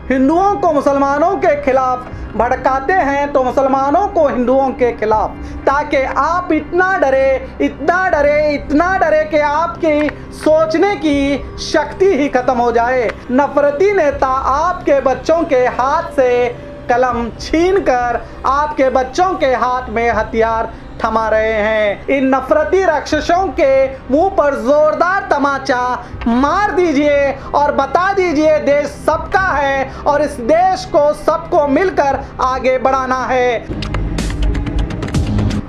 हिंदुओं को मुसलमानों के खिलाफ भड़काते हैं तो मुसलमानों को हिंदुओं के खिलाफ, ताकि आप इतना डरे कि आपकी सोचने की शक्ति ही खत्म हो जाए। नफरती नेता आपके बच्चों के हाथ से कलम छीनकर आपके बच्चों के हाथ में हथियार थमा रहे हैं। इन नफरती राक्षसों के मुंह पर जोरदार तमाचा मार दीजिए और बता दीजिए देश सबका है और इस देश को सबको मिलकर आगे बढ़ाना है।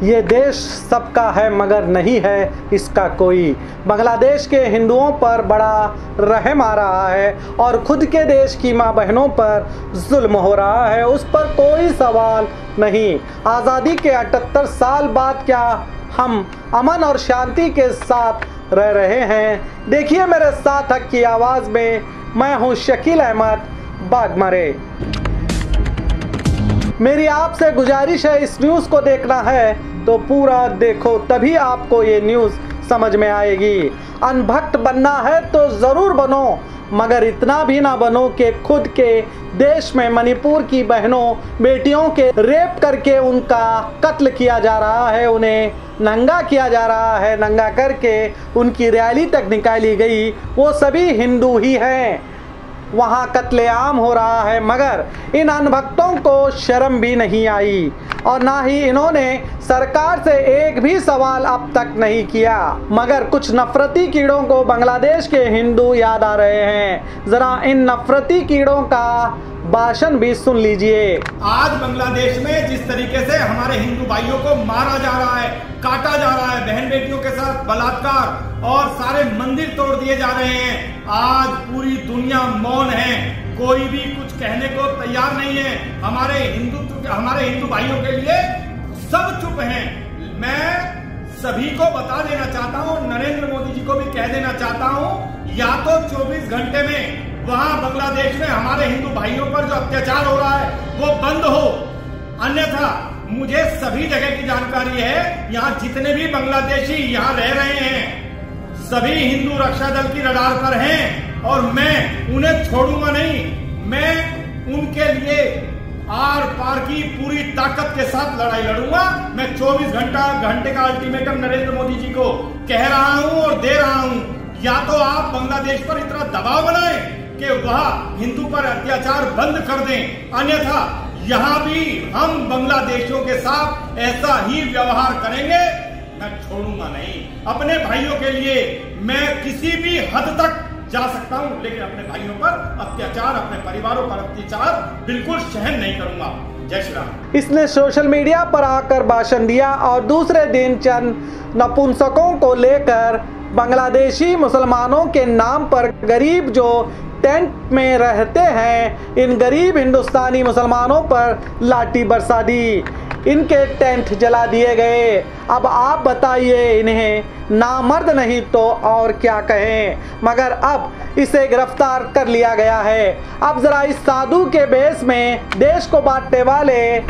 ये देश सबका है मगर नहीं है इसका कोई। बांग्लादेश के हिंदुओं पर बड़ा रहम आ रहा है और खुद के देश की माँ बहनों पर जुल्म हो रहा है, उस पर कोई सवाल नहीं। आज़ादी के 78 साल बाद क्या हम अमन और शांति के साथ रह रहे हैं? देखिए मेरे साथ हक की आवाज़ में, मैं हूँ शकील अहमद बागमरे। मेरी आपसे गुजारिश है, इस न्यूज़ को देखना है तो पूरा देखो, तभी आपको ये न्यूज़ समझ में आएगी। अनभक्त बनना है तो ज़रूर बनो, मगर इतना भी ना बनो कि खुद के देश में मणिपुर की बहनों बेटियों के रेप करके उनका कत्ल किया जा रहा है, उन्हें नंगा किया जा रहा है, नंगा करके उनकी रैली तक निकाली गई, वो सभी हिंदू ही हैं। वहाँ कत्लेआम हो रहा है, मगर इन अनभक्तों को शर्म भी नहीं आई और ना ही इन्होंने सरकार से एक भी सवाल अब तक नहीं किया। मगर कुछ नफरती कीड़ों को बांग्लादेश के हिंदू याद आ रहे हैं। जरा इन नफरती कीड़ों का भाषण भी सुन लीजिए। आज बांग्लादेश में जिस तरीके से हमारे हिंदू भाइयों को मारा जा रहा है, काटा जा रहा है, बहन बेटियों के साथ बलात्कार और सारे मंदिर तोड़ दिए जा रहे हैं, आज पूरी दुनिया मौन है, कोई भी कुछ कहने को तैयार नहीं है। हमारे हिंदू भाइयों के लिए सब चुप हैं। मैं सभी को बता देना चाहता हूँ, नरेंद्र मोदी जी को भी कह देना चाहता हूँ, या तो 24 घंटे में वहां बांग्लादेश में हमारे हिंदू भाइयों पर जो अत्याचार हो रहा है वो बंद हो, अन्यथा मुझे सभी जगह की जानकारी है, यहाँ जितने भी बांग्लादेशी यहाँ रह रहे हैं सभी हिंदू रक्षा दल की रडार पर हैं और मैं उन्हें छोड़ूंगा नहीं। मैं उनके लिए आर पार की पूरी ताकत के साथ लड़ाई लड़ूंगा। मैं 24 घंटे का अल्टीमेटम नरेंद्र मोदी जी को कह रहा हूं और दे रहा हूं, या तो आप बांग्लादेश पर इतना दबाव बनाएं कि वह हिंदू पर अत्याचार बंद कर दें, अन्यथा यहाँ भी हम बांग्लादेशियों के साथ ऐसा ही व्यवहार करेंगे। मैं छोड़ूंगा नहीं। अपने भाइयों के लिए मैं किसी भी हद तक जा सकता हूं, लेकिन अपने भाइयों पर अत्याचार, अपने परिवारों पर अत्याचार बिल्कुल सहन नहीं करूंगा। जय श्री राम। इसने सोशल मीडिया पर आकर भाषण दिया और दूसरे दिन चंद नपुंसकों को लेकर बांग्लादेशी मुसलमानों के नाम पर गरीब जो टेंट में रहते हैं, इन गरीब हिंदुस्तानी मुसलमानों पर लाठी बरसा दी, इनके टेंट जला दिए गए। अब आप बताइए, इन्हें नामर्द नहीं तो और क्या कहें। मगर अब इसे गिरफ्तार कर लिया गया है। अब जरा इस साधु के भेष में देश को बांटने वाले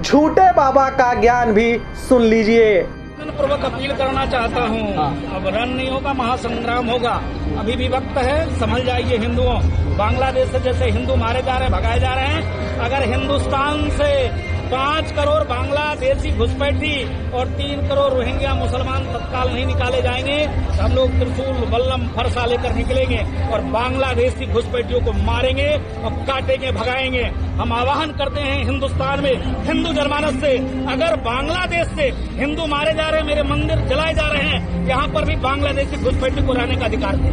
झूठे बाबा का ज्ञान भी सुन लीजिए। पूर्वक अपील करना चाहता हूँ, अब रण नहीं होगा, महासंग्राम होगा। अभी भी वक्त है, समझ जाइए हिंदुओं। बांग्लादेश से जैसे हिंदू मारे जा रहे हैं, भगाए जा रहे हैं, अगर हिंदुस्तान से 5 करोड़ बांग्लादेशी घुसपैठी और 3 करोड़ रोहिंग्या मुसलमान तत्काल नहीं निकाले जाएंगे, हम लोग त्रिशूल बल्लम फरसा लेकर निकलेंगे और बांग्लादेशी घुसपैठियों को मारेंगे और काटेंगे, भगाएंगे। हम आह्वान करते हैं हिंदुस्तान में हिंदू जनमानस से, अगर बांग्लादेश से हिंदू मारे जा रहे हैं, मेरे मंदिर जलाए जा रहे हैं, यहाँ पर भी बांग्लादेशी घुसपैठी को रहने का अधिकार है।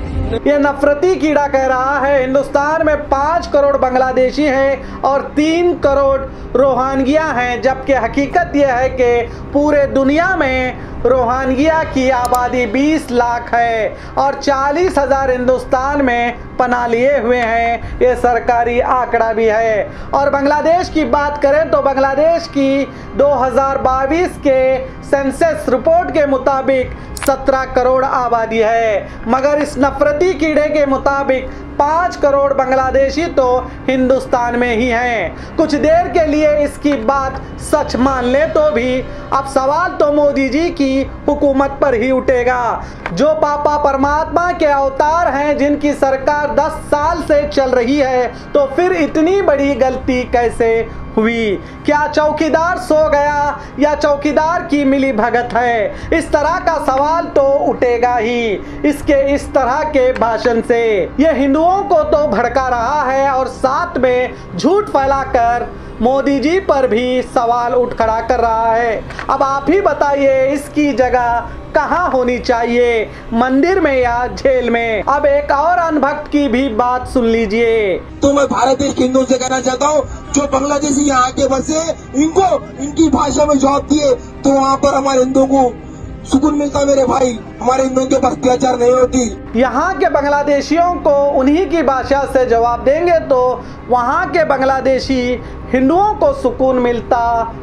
ये नफरती कीड़ा कह रहा है हिंदुस्तान में 5 करोड़ बांग्लादेशी हैं और 3 करोड़ रोहिंग्या हैं, जबकि हकीकत यह है कि पूरे दुनिया में रोहिंग्या की आबादी 20 लाख है और 40,000 हिंदुस्तान में पनाह लिए हुए हैं। ये सरकारी आंकड़ा भी है। और बांग्लादेश की बात करें तो बांग्लादेश की 2022 के सेंसस रिपोर्ट के मुताबिक 17 करोड़ आबादी है, मगर इस नफरती कीड़े के मुताबिक 5 करोड़ बांग्लादेशी तो हिंदुस्तान में ही हैं। कुछ देर के लिए इसकी बात सच मान ले तो भी अब सवाल तो मोदी जी की हुकूमत पर ही उठेगा, जो पापा परमात्मा के अवतार हैं, जिनकी सरकार 10 साल से चल रही है। तो फिर इतनी बड़ी गलती कैसे हुई? क्या चौकीदार सो गया या चौकीदार की मिली भगत है? इस तरह का सवाल तो उठेगा ही इसके इस तरह के भाषण से। ये हिंदुओं को तो भड़का रहा है और साथ में झूठ फैलाकर मोदी जी पर भी सवाल उठ खड़ा कर रहा है। अब आप ही बताइए इसकी जगह कहाँ होनी चाहिए, मंदिर में या जेल में? अब एक और अनभक्त की भी बात सुन लीजिए। तो मैं भारत देश के हिंदुओं से कहना चाहता हूँ, जो बांग्लादेशी यहाँ आके बसे, इनको इनकी भाषा में जवाब दिए तो वहाँ पर हमारे हिंदुओं को सुकून मिलता। मेरे भाई, हमारे हिंदुओं के ऊपर अत्याचार नहीं होती। यहाँ के बांग्लादेशियों को उन्हीं की भाषा से जवाब देंगे तो वहाँ के बांग्लादेशी हिंदुओं को सुकून मिलता।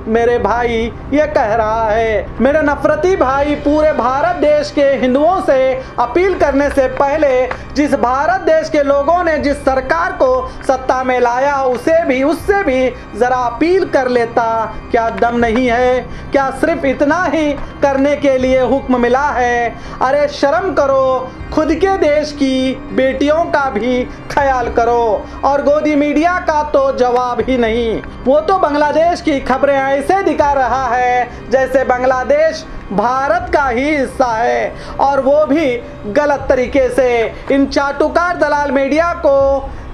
मेरे भाई ये कह रहा है। मेरे नफरती भाई, पूरे भारत देश के हिंदुओं से अपील करने से पहले जिस भारत देश के लोगों ने जिस सरकार को सत्ता में लाया उससे भी जरा अपील कर लेता। क्या दम नहीं है? क्या सिर्फ इतना ही करने के लिए हुक्म मिला है? अरे शर्म करो, खुद के देश की बेटियों का भी ख्याल करो। और गोदी मीडिया का तो जवाब ही नहीं। वो तो बांग्लादेश की खबरें ऐसे दिखा रहा है जैसे बांग्लादेश भारत का ही हिस्सा है, और वो भी गलत तरीके से। इन चाटुकार दलाल मीडिया को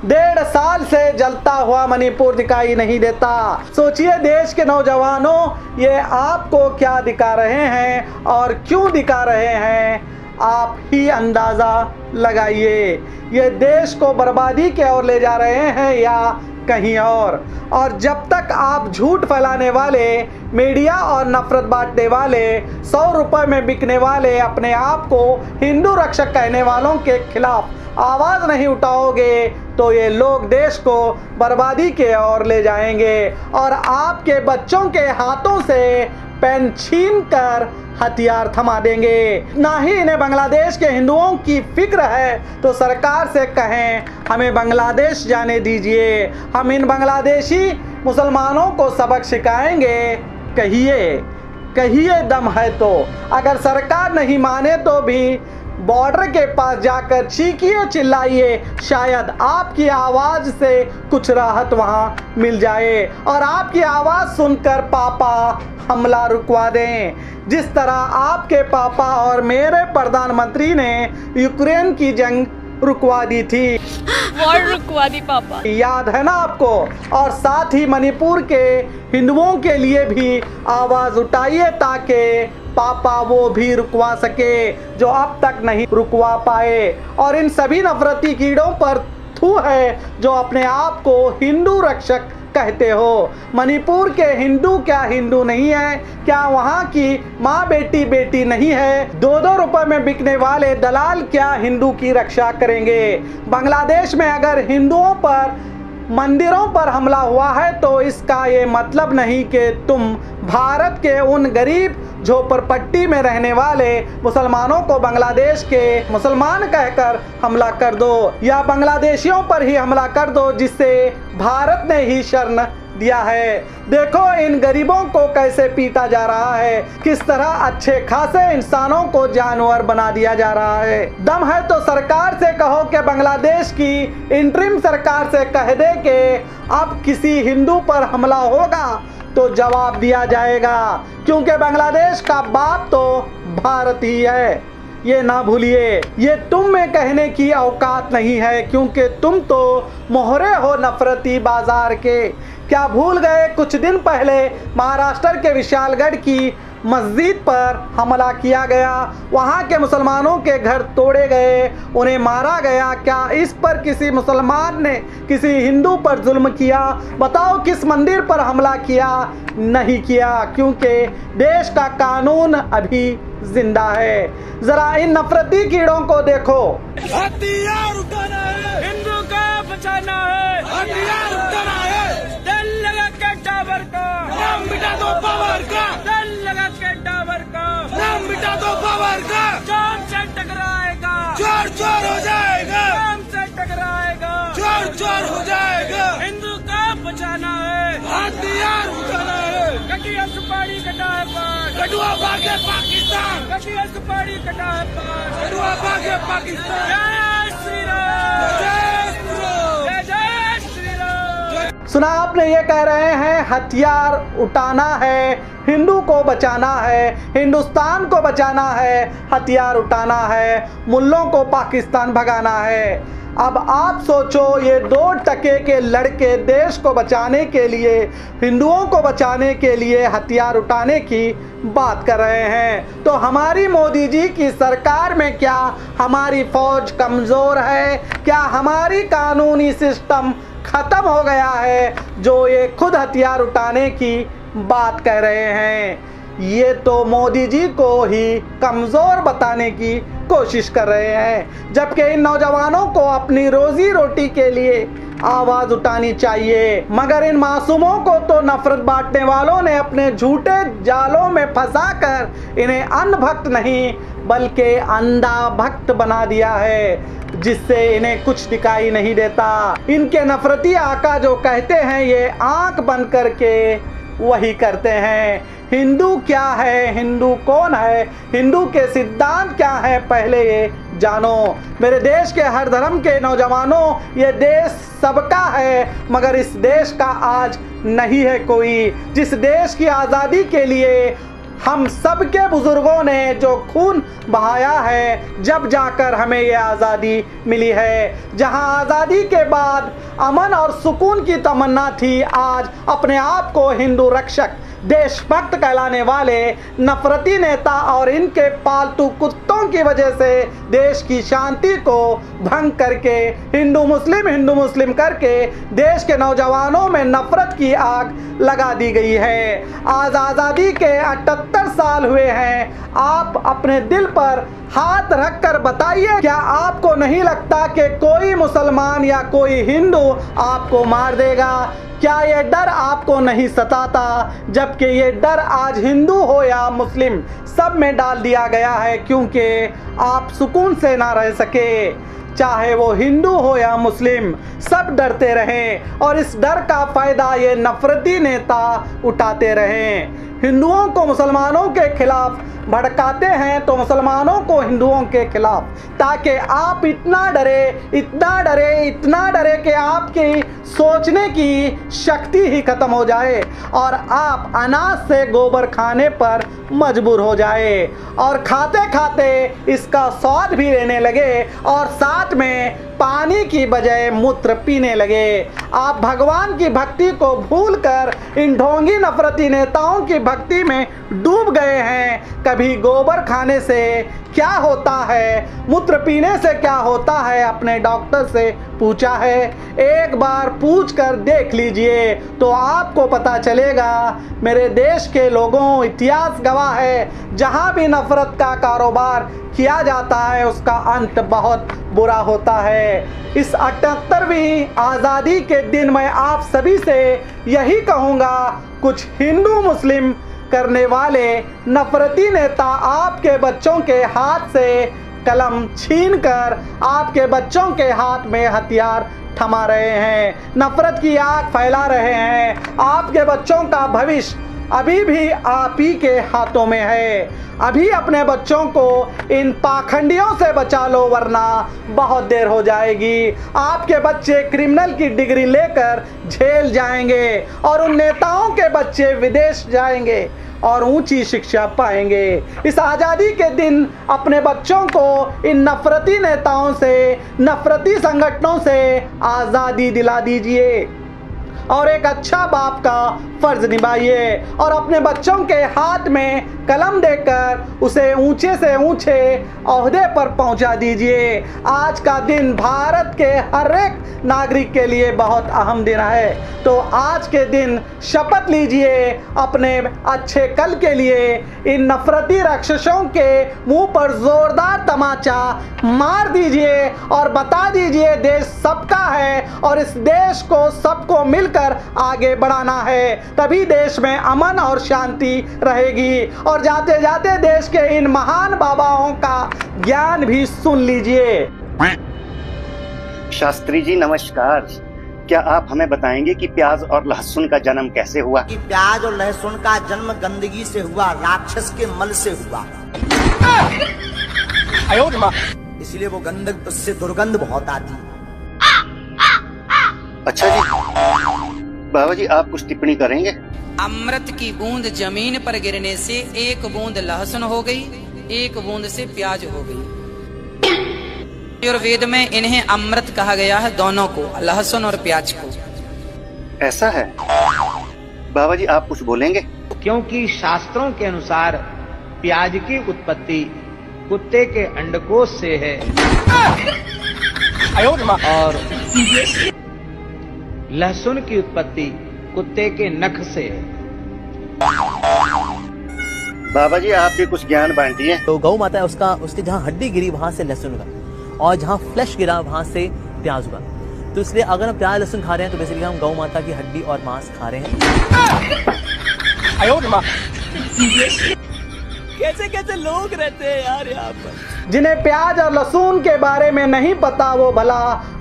1.5 साल से जलता हुआ मणिपुर दिखाई नहीं देता। सोचिए देश के नौजवानों, ये आपको क्या दिखा रहे हैं और क्यों दिखा रहे हैं, आप ही अंदाजा लगाइए। ये देश को बर्बादी की ओर ले जा रहे हैं या कहीं और जब तक आप झूठ फैलाने वाले, मीडिया और नफरत बांटने वाले, 100 रुपए में बिकने वाले, अपने आप को हिंदू रक्षक कहने वालों के खिलाफ आवाज नहीं उठाओगे तो ये लोग देश को बर्बादी के ओर ले जाएंगे और आपके बच्चों के हाथों से पेन छीन कर हथियार थमा देंगे। ना ही इन्हें बांग्लादेश के हिंदुओं की फिक्र है तो सरकार से कहें हमें बांग्लादेश जाने दीजिए, हम इन बांग्लादेशी मुसलमानों को सबक सिखाएंगे। कहिए दम है तो। अगर सरकार नहीं माने तो भी बॉर्डर के पास जाकर चीखिए, चिल्लाइए, शायद आपकी आवाज से कुछ राहत वहां मिल जाए और आपकी आवाज सुनकर पापा हमला रुकवा दें, जिस तरह आपके पापा और मेरे प्रधानमंत्री ने यूक्रेन की जंग रुकवा दी थी। वॉर रुकवा दी पापा, याद है ना आपको? और साथ ही मणिपुर के हिंदुओं के लिए भी आवाज उठाइए ताकि पापा वो भी रुकवा सके जो अब तक नहीं रुकवा पाए। और इन सभी नफरती कीड़ों पर थू है जो अपने आप को हिंदू रक्षक कहते हो। मणिपुर के हिंदू क्या हिंदू नहीं है? क्या वहाँ की माँ बेटी नहीं है? 2-2 रुपए में बिकने वाले दलाल क्या हिंदू की रक्षा करेंगे? बांग्लादेश में अगर हिंदुओं पर, मंदिरों पर हमला हुआ है तो इसका ये मतलब नहीं कि तुम भारत के उन गरीब झोपड़पट्टी में रहने वाले मुसलमानों को बांग्लादेश के मुसलमान कहकर हमला कर दो या बांग्लादेशियों पर ही हमला कर दो जिससे भारत ने ही शरण दिया है। देखो इन गरीबों को कैसे पीटा जा रहा है, किस तरह अच्छे खासे इंसानों को जानवर बना दिया जा रहा है। दम है तो सरकार से कहो कि बांग्लादेश की इंटरिम सरकार से कह दे कि अब किसी हिंदू पर हमला होगा तो जवाब दिया जाएगा, क्योंकि बांग्लादेश का बाप तो भारत ही है। ये ना भूलिए, ये तुम में कहने की औकात नहीं है क्योंकि तुम तो मोहरे हो नफरती बाजार के। क्या भूल गए कुछ दिन पहले महाराष्ट्र के विशालगढ़ की मस्जिद पर हमला किया गया, वहाँ के मुसलमानों के घर तोड़े गए, उन्हें मारा गया। क्या इस पर किसी मुसलमान ने किसी हिंदू पर जुल्म किया? बताओ किस मंदिर पर हमला किया? नहीं किया, क्योंकि देश का कानून अभी जिंदा है। जरा इन नफरती कीड़ों को देखो। हथियार उठाना है, हिंदू का बचाना है, हथियार उठाना है। दिल लगा के टावर का नाम मिटा दो, पावर का दिल लगा के टावर का नाम मिटा दो, पावर का चांद से टकराएगा, चोर चोर हो जाएगा, चांद से टकराएगा। कठुआ भागे पाकिस्तान, कठुआ सुपारी कटा है पान, कठुआ भागे पाकिस्तान। जय श्री राम, जय श्री राम, जय जय श्री राम। सुना आपने, ये कह रहे हैं हथियार उठाना है, हिंदू को बचाना है, हिंदुस्तान को बचाना है, हथियार उठाना है, मुल्लों को पाकिस्तान भगाना है। अब आप सोचो, ये 2 टके के लड़के देश को बचाने के लिए, हिंदुओं को बचाने के लिए हथियार उठाने की बात कर रहे हैं। तो हमारी मोदी जी की सरकार में क्या हमारी फौज कमज़ोर है? क्या हमारी कानूनी सिस्टम ख़त्म हो गया है जो ये खुद हथियार उठाने की बात कह रहे हैं? ये तो मोदी जी को ही कमज़ोर बताने की कोशिश कर रहे हैं, जबकि इन नौजवानों को अपनी रोजी रोटी के लिए आवाज़ उठानी चाहिए। मगर इन मासूमों को तो नफरत बांटने वालों ने अपने झूठे जालों में फंसाकर इन्हें अंधभक्त नहीं बल्कि अंधा भक्त बना दिया है, जिससे इन्हें कुछ दिखाई नहीं देता। इनके नफरती आका जो कहते हैं, ये आंख बंद करके वही करते हैं। हिंदू क्या है, हिंदू कौन है, हिंदू के सिद्धांत क्या है, पहले ये जानो। मेरे देश के हर धर्म के नौजवानों, ये देश सबका है, मगर इस देश का आज नहीं है कोई। जिस देश की आज़ादी के लिए हम सबके बुजुर्गों ने जो खून बहाया है, जब जाकर हमें ये आज़ादी मिली है। जहां आज़ादी के बाद अमन और सुकून की तमन्ना थी, आज अपने आप को हिंदू रक्षक, देशभक्त कहलाने वाले नफरती नेता और इनके पालतू कुत्तों की वजह से देश की शांति को भंग करके हिंदू मुस्लिम करके देश के नौजवानों में नफरत की आग लगा दी गई है। आज आज़ादी के 78 साल हुए हैं। आप अपने दिल पर हाथ रखकर बताइए, क्या आपको नहीं लगता कि कोई मुसलमान या कोई हिंदू आपको मार देगा? क्या ये डर आपको नहीं सताता? जबकि ये डर आज हिंदू हो या मुस्लिम सब में डाल दिया गया है, क्योंकि आप सुकून से ना रह सके। चाहे वो हिंदू हो या मुस्लिम, सब डरते रहें और इस डर का फायदा ये नफरती नेता उठाते रहें। हिंदुओं को मुसलमानों के खिलाफ भड़काते हैं तो मुसलमानों को हिंदुओं के खिलाफ, ताकि आप इतना डरे कि आपकी सोचने की शक्ति ही खत्म हो जाए और आप अनाज से गोबर खाने पर मजबूर हो जाए और खाते खाते इसका स्वाद भी लेने लगे और साथ में पानी की बजाय मूत्र पीने लगे। आप भगवान की भक्ति को भूलकर इन ढोंगी नफरती नेताओं की भक्ति में डूब गए हैं। कभी गोबर खाने से क्या होता है, मूत्र पीने से क्या होता है, अपने डॉक्टर से पूछा है? एक बार पूछ कर देख लीजिए तो आपको पता चलेगा। मेरे देश के लोगों, इतिहास गवाह है, जहां भी नफरत का कारोबार किया जाता है उसका अंत बहुत बुरा होता है। इस 78वीं आज़ादी के दिन मैं आप सभी से यही कहूँगा, कुछ हिंदू मुस्लिम करने वाले नफरती नेता आपके बच्चों के हाथ से कलम छीनकर आपके बच्चों के हाथ में हथियार थमा रहे हैं, नफरत की आग फैला रहे हैं। आपके बच्चों का भविष्य अभी भी आप ही के हाथों में है। अभी अपने बच्चों को इन पाखंडियों से बचा लो, वरना बहुत देर हो जाएगी। आपके बच्चे क्रिमिनल की डिग्री लेकर जेल जाएंगे और उन नेताओं के बच्चे विदेश जाएंगे और ऊंची शिक्षा पाएंगे। इस आज़ादी के दिन अपने बच्चों को इन नफरती नेताओं से, नफरती संगठनों से आज़ादी दिला दीजिए और एक अच्छा बाप का फर्ज निभाइए और अपने बच्चों के हाथ में कलम देकर उसे ऊंचे से ऊंचे ओहदे पर पहुंचा दीजिए। आज का दिन भारत के हर एक नागरिक के लिए बहुत अहम दिन है, तो आज के दिन शपथ लीजिए अपने अच्छे कल के लिए। इन नफरती राक्षसों के मुंह पर जोरदार तमाचा मार दीजिए और बता दीजिए देश सबका है और इस देश को सबको मिलकर आगे बढ़ाना है, तभी देश में अमन और शांति रहेगी। और जाते जाते देश के इन महान बाबाओं का ज्ञान भी सुन लीजिए। शास्त्री जी नमस्कार। क्या आप हमें बताएंगे कि प्याज और लहसुन का जन्म कैसे हुआ? कि प्याज और लहसुन का जन्म गंदगी से हुआ, राक्षस के मल से हुआ। इसलिए वो गंदक, उससे दुर्गंध बहुत आती। अच्छा जी, बाबा जी आप कुछ टिप्पणी करेंगे? अमृत की बूंद जमीन पर गिरने से एक बूंद लहसुन हो गई, एक बूंद से प्याज हो गई। आयुर्वेद में इन्हें अमृत कहा गया है, दोनों को, लहसुन और प्याज को। ऐसा है? बाबा जी आप कुछ बोलेंगे? क्योंकि शास्त्रों के अनुसार प्याज की उत्पत्ति कुत्ते के अंडकोश से है और लहसुन की उत्पत्ति कुत्ते के नख से है। बाबा जी आप भी कुछ ज्ञान बांटिए। तो गौ माता है, उसकी जहाँ हड्डी गिरी वहां से लहसुन का, और जहाँ फ्लैश गिरा वहां से प्याज का। तो इसलिए अगर हम प्याज लहसुन खा रहे हैं तो बेसिकली हम गौ माता की हड्डी और मांस खा रहे हैं। कैसे कैसे लोग रहते हैं यार यहाँ पर। जिन्हें प्याज और लहसुन के बारे में नहीं पता वो भला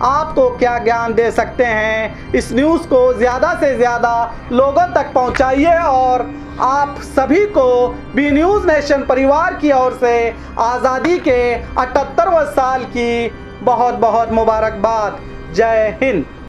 आपको क्या ज्ञान दे सकते हैं। इस न्यूज़ को ज़्यादा से ज़्यादा लोगों तक पहुंचाइए और आप सभी को बी न्यूज़ नेशन परिवार की ओर से आज़ादी के 78वें साल की बहुत बहुत मुबारकबाद। जय हिंद।